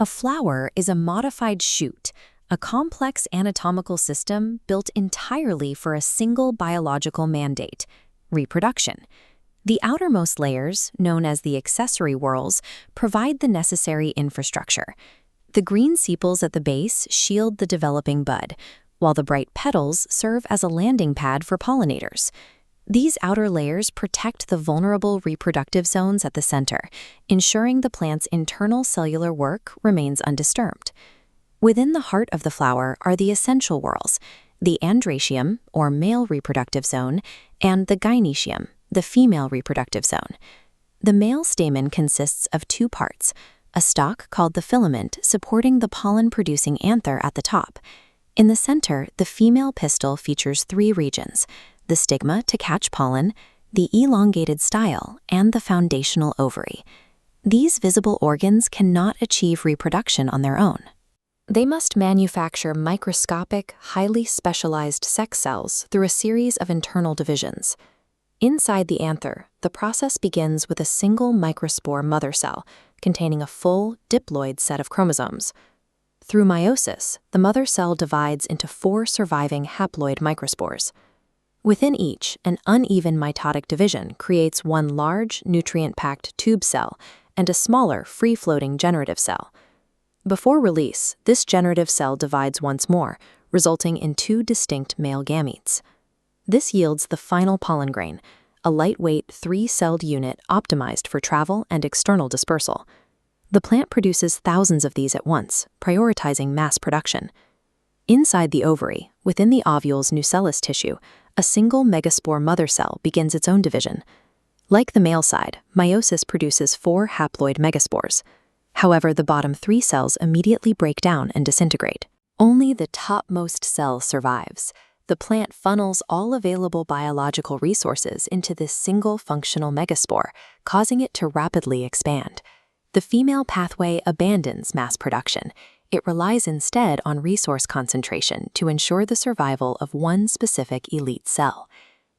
A flower is a modified shoot, a complex anatomical system built entirely for a single biological mandate: reproduction. The outermost layers, known as the accessory whorls, provide the necessary infrastructure. The green sepals at the base shield the developing bud, while the bright petals serve as a landing pad for pollinators. These outer layers protect the vulnerable reproductive zones at the center, ensuring the plant's internal cellular work remains undisturbed. Within the heart of the flower are the essential whorls, the androecium, or male reproductive zone, and the gynoecium, the female reproductive zone. The male stamen consists of two parts: a stalk called the filament supporting the pollen-producing anther at the top. In the center, the female pistil features three regions: the stigma to catch pollen, the elongated style, and the foundational ovary. These visible organs cannot achieve reproduction on their own. They must manufacture microscopic, highly specialized sex cells through a series of internal divisions. Inside the anther, the process begins with a single microspore mother cell containing a full diploid set of chromosomes. Through meiosis, the mother cell divides into 4 surviving haploid microspores. Within each, an uneven mitotic division creates one large, nutrient-packed tube cell and a smaller, free-floating generative cell. Before release, this generative cell divides once more, resulting in 2 distinct male gametes. This yields the final pollen grain, a lightweight 3-celled unit optimized for travel and external dispersal. The plant produces thousands of these at once, prioritizing mass production. Inside the ovary, within the ovule's nucellus tissue, a single megaspore mother cell begins its own division. Like the male side, meiosis produces 4 haploid megaspores. However, the bottom 3 cells immediately break down and disintegrate. Only the topmost cell survives. The plant funnels all available biological resources into this single functional megaspore, causing it to rapidly expand. The female pathway abandons mass production. It relies instead on resource concentration to ensure the survival of one specific elite cell.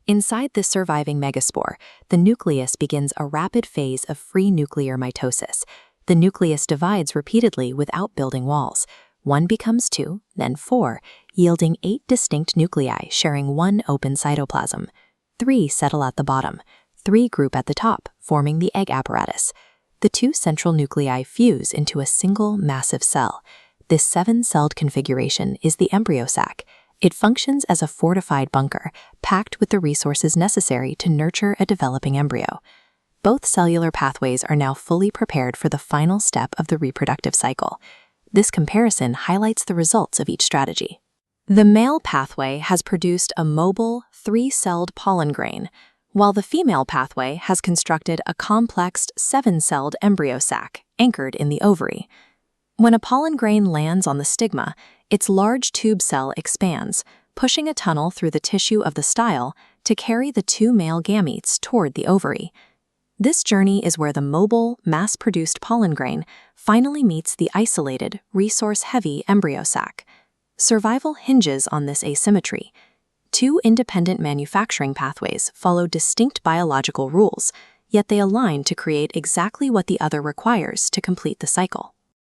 Inside this surviving megaspore, the nucleus begins a rapid phase of free nuclear mitosis. The nucleus divides repeatedly without building walls. 1 becomes 2, then 4, yielding 8 distinct nuclei sharing 1 open cytoplasm. 3 settle at the bottom. 3 group at the top, forming the egg apparatus. The 2 central nuclei fuse into a single massive cell. This 7-celled configuration is the embryo sac. It functions as a fortified bunker, packed with the resources necessary to nurture a developing embryo. Both cellular pathways are now fully prepared for the final step of the reproductive cycle. This comparison highlights the results of each strategy. The male pathway has produced a mobile, 3-celled pollen grain, while the female pathway has constructed a complex 7-celled embryo sac anchored in the ovary. When a pollen grain lands on the stigma, its large tube cell expands, pushing a tunnel through the tissue of the style to carry the 2 male gametes toward the ovary. This journey is where the mobile, mass-produced pollen grain finally meets the isolated, resource-heavy embryo sac. Survival hinges on this asymmetry. 2 independent manufacturing pathways follow distinct biological rules, yet they align to create exactly what the other requires to complete the cycle.